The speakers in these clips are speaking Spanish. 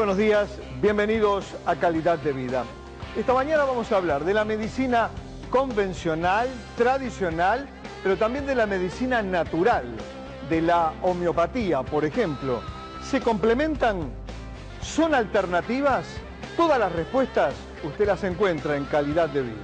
buenos días, bienvenidos a Calidad de Vida. Esta mañana vamos a hablar de la medicina convencional, tradicional, pero también de la medicina natural, de la homeopatía, por ejemplo. ¿Se complementan? ¿Son alternativas? Todas las respuestas usted las encuentra en Calidad de Vida.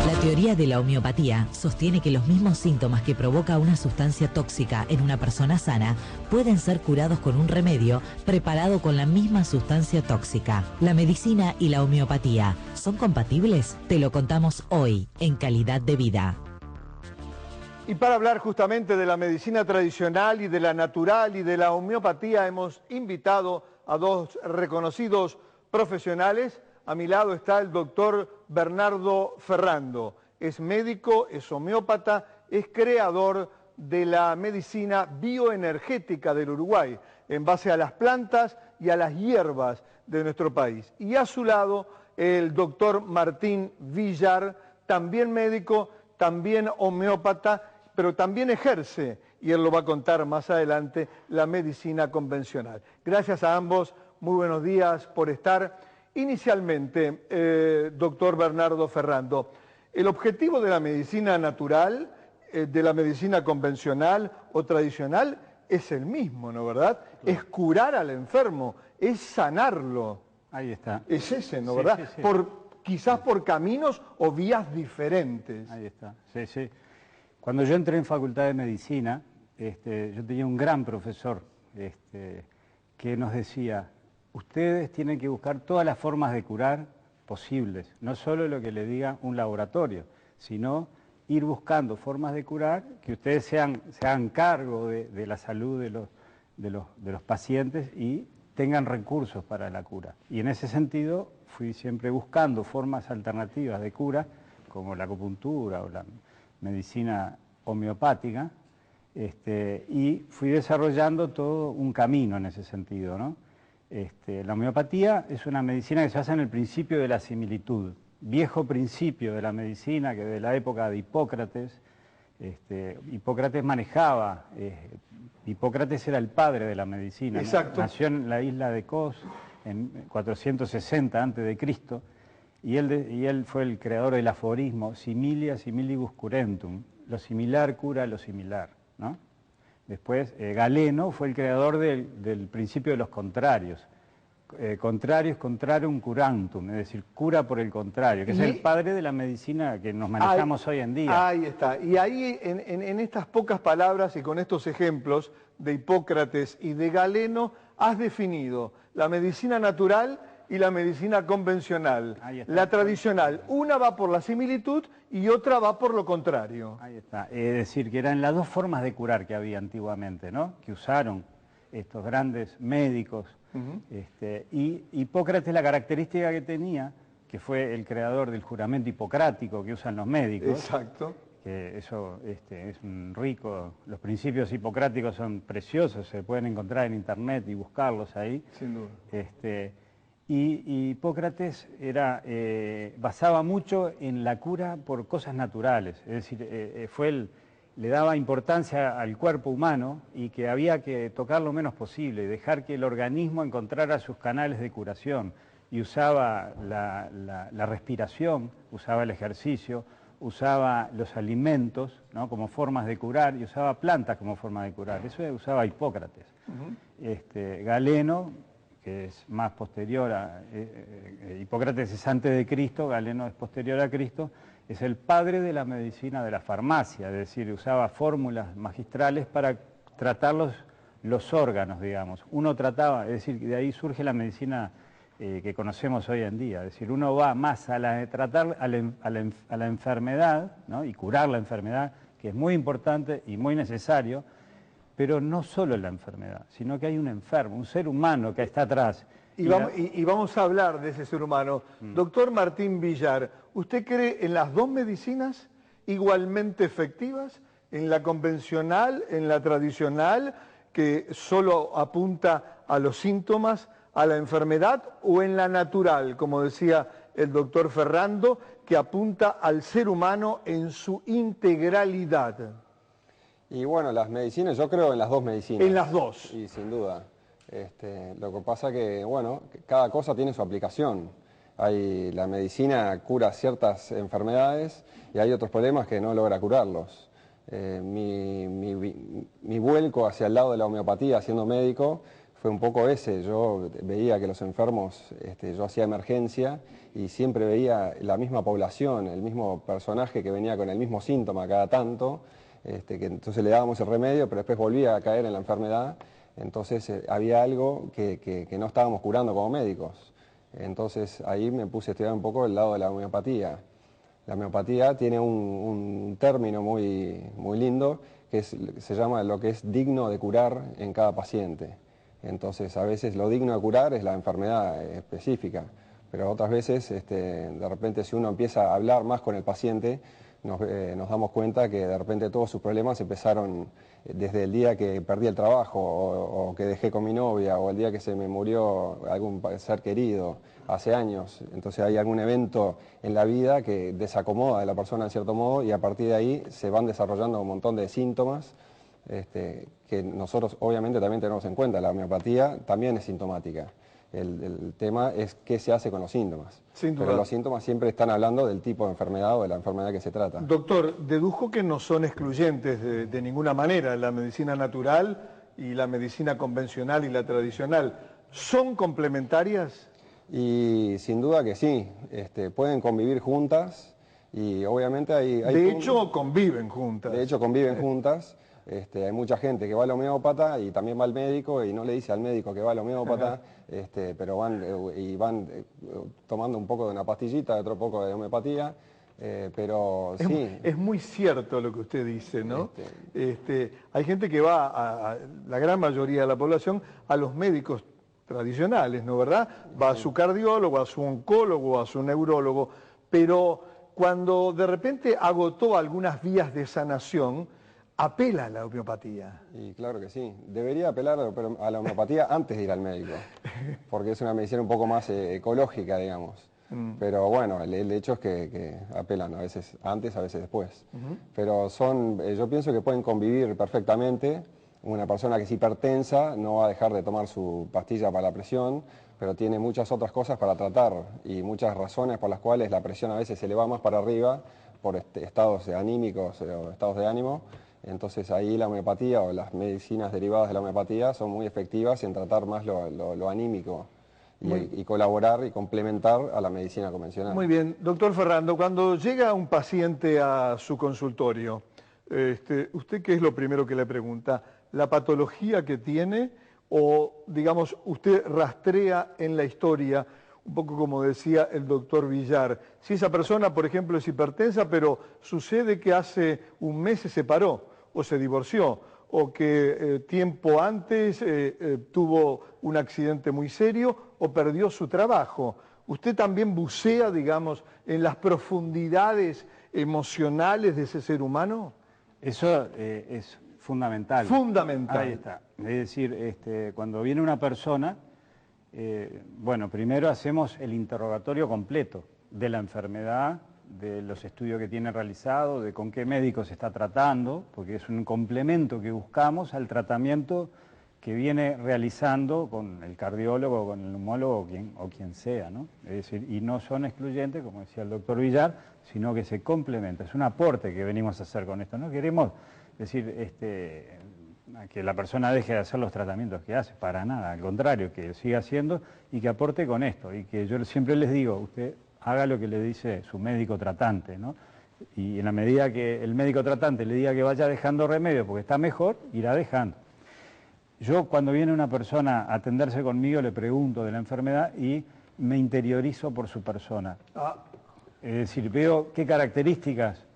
La teoría de la homeopatía sostiene que los mismos síntomas que provoca una sustancia tóxica en una persona sana pueden ser curados con un remedio preparado con la misma sustancia tóxica. ¿La medicina y la homeopatía son compatibles? Te lo contamos hoy en Calidad de Vida. Y para hablar justamente de la medicina tradicional y de la natural y de la homeopatía hemos invitado a dos reconocidos profesionales. A mi lado está el doctor Bernardo Ferrando. Es médico, es homeópata, es creador de la medicina bioenergética del Uruguay, en base a las plantas y a las hierbas de nuestro país. Y a su lado el doctor Martín Villar, también médico, también homeópata, pero también ejerce, y él lo va a contar más adelante, la medicina convencional. Gracias a ambos, muy buenos días por estar. Inicialmente, doctor Bernardo Ferrando, el objetivo de la medicina natural, de la medicina convencional o tradicional, es el mismo, ¿no verdad? Claro. Es curar al enfermo, es sanarlo. Ahí está. Es ese, ¿no sí, verdad? Sí, sí. Quizás por caminos o vías diferentes. Ahí está, sí, sí. Cuando yo entré en Facultad de Medicina, yo tenía un gran profesor que nos decía: ustedes tienen que buscar todas las formas de curar posibles, no solo lo que le diga un laboratorio, sino ir buscando formas de curar, que ustedes se hagan cargo de la salud de los pacientes y tengan recursos para la cura. Y en ese sentido fui siempre buscando formas alternativas de cura, como la acupuntura o la medicina homeopática, y fui desarrollando todo un camino en ese sentido, ¿no? La homeopatía es una medicina que se basa en el principio de la similitud, viejo principio de la medicina que de la época de Hipócrates. Hipócrates manejaba, Hipócrates era el padre de la medicina. Exacto. Nació en la isla de Kos en 460 a.C. y él fue el creador del aforismo similia similibus curentum, lo similar cura lo similar, ¿no? Después, Galeno fue el creador del principio de los contrarios. Contrarius contrarum curantum, es decir, cura por el contrario, que es el padre de la medicina que nos manejamos hoy en día. Ahí está. Y ahí, en estas pocas palabras y con estos ejemplos de Hipócrates y de Galeno, has definido la medicina natural y la medicina convencional. La tradicional, una va por la similitud y otra va por lo contrario. Ahí está, es decir, que eran las dos formas de curar que había antiguamente, ¿no? Que usaron estos grandes médicos. Y Hipócrates, la característica que tenía, que fue el creador del juramento hipocrático que usan los médicos. Exacto. Que eso es un rico, los principios hipocráticos son preciosos, se pueden encontrar en internet y buscarlos ahí. Sin duda. Y Hipócrates basaba mucho en la cura por cosas naturales, es decir, le daba importancia al cuerpo humano y que había que tocar lo menos posible, dejar que el organismo encontrara sus canales de curación, y usaba la respiración, usaba el ejercicio, usaba los alimentos, ¿no?, como formas de curar, y usaba plantas como forma de curar. Eso usaba Hipócrates. Galeno, que es más posterior Hipócrates es antes de Cristo, Galeno es posterior a Cristo, es el padre de la medicina de la farmacia, es decir, usaba fórmulas magistrales para tratar los órganos, digamos. Uno trataba, es decir, de ahí surge la medicina que conocemos hoy en día, es decir, uno va más a tratar a la enfermedad, ¿no?, y curar la enfermedad, que es muy importante y muy necesario, pero no solo la enfermedad, sino que hay un enfermo, un ser humano que está atrás. Y vamos a hablar de ese ser humano. Doctor Martín Villar, ¿usted cree en las dos medicinas igualmente efectivas? ¿En la convencional, en la tradicional, que solo apunta a los síntomas, a la enfermedad, o en la natural, como decía el doctor Ferrando, que apunta al ser humano en su integralidad? Y bueno, las medicinas, yo creo en las dos medicinas. En las dos. Y sin duda. Lo que pasa que, bueno, cada cosa tiene su aplicación. La medicina cura ciertas enfermedades y hay otros problemas que no logra curarlos. Mi vuelco hacia el lado de la homeopatía, siendo médico, fue un poco ese. Yo veía que los enfermos, yo hacía emergencia y siempre veía la misma población, el mismo personaje que venía con el mismo síntoma cada tanto, que entonces le dábamos el remedio, pero después volvía a caer en la enfermedad. Entonces había algo que no estábamos curando como médicos. Entonces ahí me puse a estudiar un poco el lado de la homeopatía. La homeopatía tiene un término muy lindo que se llama lo que es digno de curar en cada paciente. Entonces a veces lo digno de curar es la enfermedad específica, pero otras veces de repente si uno empieza a hablar más con el paciente nos damos cuenta que de repente todos sus problemas empezaron desde el día que perdí el trabajo o que dejé con mi novia o el día que se me murió algún ser querido hace años. Entonces hay algún evento en la vida que desacomoda a la persona en cierto modo y a partir de ahí se van desarrollando un montón de síntomas que nosotros obviamente también tenemos en cuenta. La homeopatía también es sintomática. El tema es qué se hace con los síntomas. Sin duda. Pero los síntomas siempre están hablando del tipo de enfermedad o de la enfermedad que se trata. Doctor, dedujo que no son excluyentes de ninguna manera la medicina natural y la medicina convencional y la tradicional. ¿Son complementarias? Y sin duda que sí, pueden convivir juntas y obviamente hay de hecho conviven juntas. De hecho conviven juntas. Hay mucha gente que va al homeópata y también va al médico y no le dice al médico que va al homeópata, pero van tomando un poco de una pastillita, otro poco de homeopatía, pero sí. Es muy cierto lo que usted dice, ¿no? Hay gente que va, la gran mayoría de la población, a los médicos tradicionales, ¿no verdad? Va a su cardiólogo, a su oncólogo, a su neurólogo, pero cuando de repente agotó algunas vías de sanación, apela a la homeopatía. Y claro que sí, debería apelar a la homeopatía antes de ir al médico, porque es una medicina un poco más ecológica, digamos. Pero bueno, el hecho es que apelan a veces antes, a veces después. Pero yo pienso que pueden convivir perfectamente. Una persona que es hipertensa no va a dejar de tomar su pastilla para la presión, pero tiene muchas otras cosas para tratar y muchas razones por las cuales la presión a veces se le va más para arriba por estados anímicos o estados de ánimo. Entonces ahí la homeopatía o las medicinas derivadas de la homeopatía son muy efectivas en tratar más lo anímico y colaborar y complementar a la medicina convencional. Muy bien. Doctor Ferrando, cuando llega un paciente a su consultorio, ¿usted qué es lo primero que le pregunta? ¿La patología que tiene o, digamos, usted rastrea en la historia, un poco como decía el doctor Villar, si esa persona, por ejemplo, es hipertensa, pero sucede que hace un mes se separó o se divorció, o que tiempo antes tuvo un accidente muy serio o perdió su trabajo? ¿Usted también bucea, digamos, en las profundidades emocionales de ese ser humano? Eso es fundamental. Fundamental. Ahí está. Es decir, cuando viene una persona, bueno, primero hacemos el interrogatorio completo de la enfermedad, de los estudios que tiene realizado, de con qué médico se está tratando, porque es un complemento que buscamos al tratamiento que viene realizando con el cardiólogo, con el neumólogo o quien sea, ¿no? Es decir, y no son excluyentes, como decía el doctor Villar, sino que se complementan. Es un aporte que venimos a hacer con esto. No queremos decir que la persona deje de hacer los tratamientos que hace, para nada, al contrario, que siga haciendo y que aporte con esto. Y que yo siempre les digo, usted haga lo que le dice su médico tratante, ¿no? Y en la medida que el médico tratante le diga que vaya dejando remedio porque está mejor, irá dejando. Yo cuando viene una persona a atenderse conmigo le pregunto de la enfermedad y me interiorizo por su persona. Es decir, veo qué características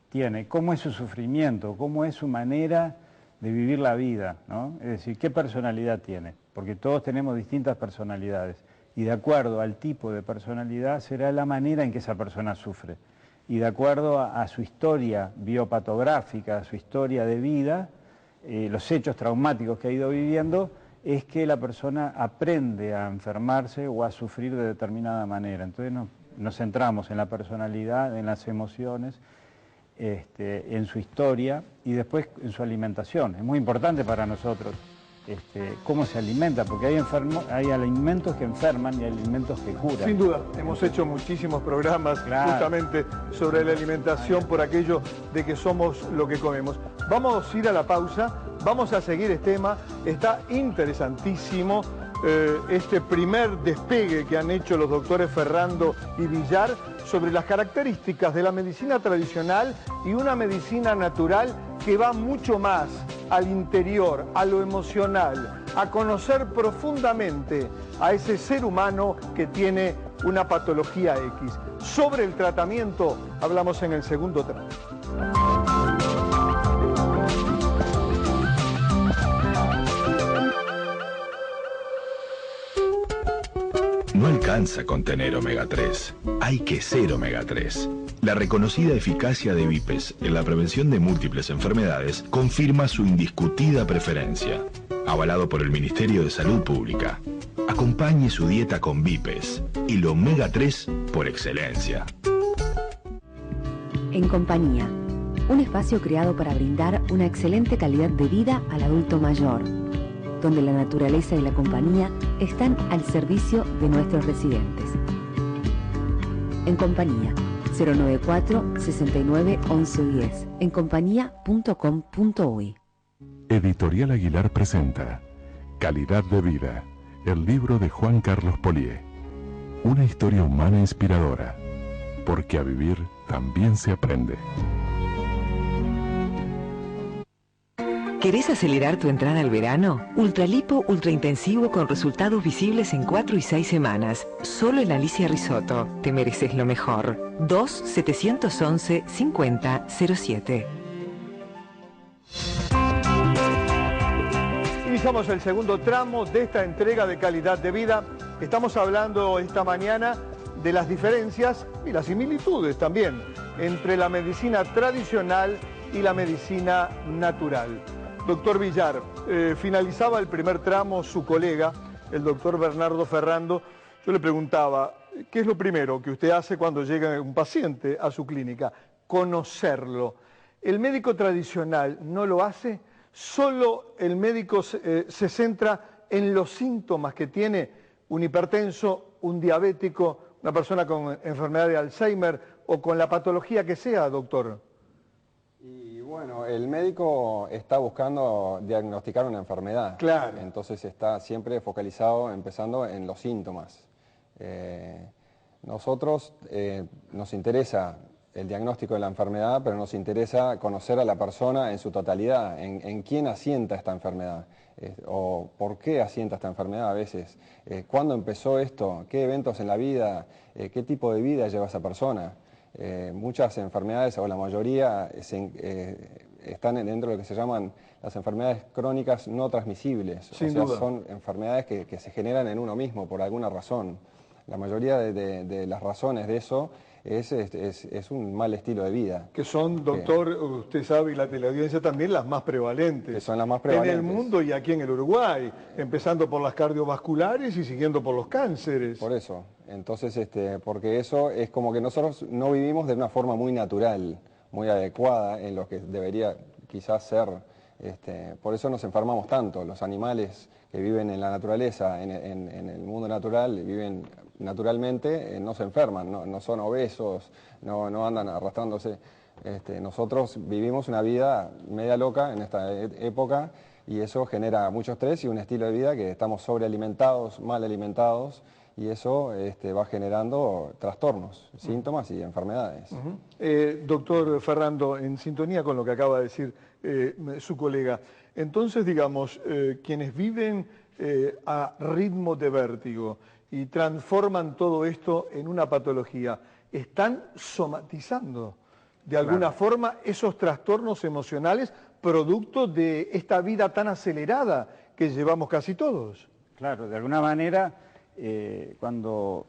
tiene, cómo es su sufrimiento, cómo es su manera de vivir la vida, ¿no? Es decir, qué personalidad tiene, porque todos tenemos distintas personalidades. Y de acuerdo al tipo de personalidad será la manera en que esa persona sufre. Y de acuerdo a su historia biopatográfica, a su historia de vida, los hechos traumáticos que ha ido viviendo, es que la persona aprende a enfermarse o a sufrir de determinada manera. Entonces nos centramos en la personalidad, en las emociones, en su historia y después en su alimentación. Es muy importante para nosotros cómo se alimenta, porque hay alimentos que enferman y hay alimentos que curan. Sin duda, hemos hecho muchísimos programas justamente sobre la alimentación por aquello de que somos lo que comemos. Vamos a ir a la pausa, vamos a seguir este tema, está interesantísimo este primer despegue que han hecho los doctores Ferrando y Villar sobre las características de la medicina tradicional y una medicina natural que va mucho más al interior, a lo emocional, a conocer profundamente a ese ser humano que tiene una patología X. Sobre el tratamiento hablamos en el segundo tramo. No alcanza con tener omega 3, hay que ser omega 3. La reconocida eficacia de Vipes en la prevención de múltiples enfermedades confirma su indiscutida preferencia. Avalado por el Ministerio de Salud Pública. Acompañe su dieta con Vipes, el omega 3 por excelencia. En Compañía, un espacio creado para brindar una excelente calidad de vida al adulto mayor, donde la naturaleza y la compañía están al servicio de nuestros residentes. En Compañía, 094 69 11 10, encompañía.com.uy. Editorial Aguilar presenta Calidad de Vida, el libro de Juan Carlos Polié. Una historia humana inspiradora, porque a vivir también se aprende. ¿Querés acelerar tu entrada al verano? Ultralipo ultraintensivo con resultados visibles en 4 y 6 semanas. Solo en Alicia Risotto. Te mereces lo mejor. 2-711-5007. Iniciamos el segundo tramo de esta entrega de Calidad de Vida. Estamos hablando esta mañana de las diferencias y las similitudes también entre la medicina tradicional y la medicina natural. Doctor Villar, finalizaba el primer tramo su colega, el doctor Bernardo Ferrando. Yo le preguntaba, ¿qué es lo primero que usted hace cuando llega un paciente a su clínica? Conocerlo. ¿El médico tradicional no lo hace? ¿Solo el médico se centra en los síntomas que tiene un hipertenso, un diabético, una persona con enfermedad de Alzheimer o con la patología que sea, doctor? Y bueno, el médico está buscando diagnosticar una enfermedad. Claro. Entonces está siempre focalizado, empezando en los síntomas. Nosotros nos interesa el diagnóstico de la enfermedad, pero nos interesa conocer a la persona en su totalidad, en quién asienta esta enfermedad, o por qué asienta esta enfermedad a veces, cuándo empezó esto, qué eventos en la vida, qué tipo de vida lleva esa persona. Muchas enfermedades, o la mayoría, están dentro de lo que se llaman las enfermedades crónicas no transmisibles. Sin duda. Son enfermedades que se generan en uno mismo por alguna razón. La mayoría de las razones de eso es un mal estilo de vida. Que son, doctor, usted sabe, y la teleaudiencia también, las más prevalentes. Que son las más prevalentes. En el mundo y aquí en el Uruguay, empezando por las cardiovasculares y siguiendo por los cánceres. Por eso. Entonces, porque eso es como que nosotros no vivimos de una forma muy natural, muy adecuada en lo que debería quizás ser. Por eso nos enfermamos tanto. Los animales que viven en la naturaleza, en el mundo natural, viven naturalmente, no se enferman, no son obesos, no andan arrastrándose. Nosotros vivimos una vida media loca en esta época y eso genera mucho estrés y un estilo de vida que estamos sobrealimentados, mal alimentados, y eso va generando trastornos, síntomas y enfermedades. Doctor Ferrando, en sintonía con lo que acaba de decir su colega, entonces, digamos, quienes viven a ritmo de vértigo y transforman todo esto en una patología, ¿están somatizando de alguna forma esos trastornos emocionales producto de esta vida tan acelerada que llevamos casi todos? Claro, de alguna manera, cuando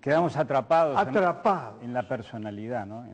quedamos atrapados en la personalidad, ¿no?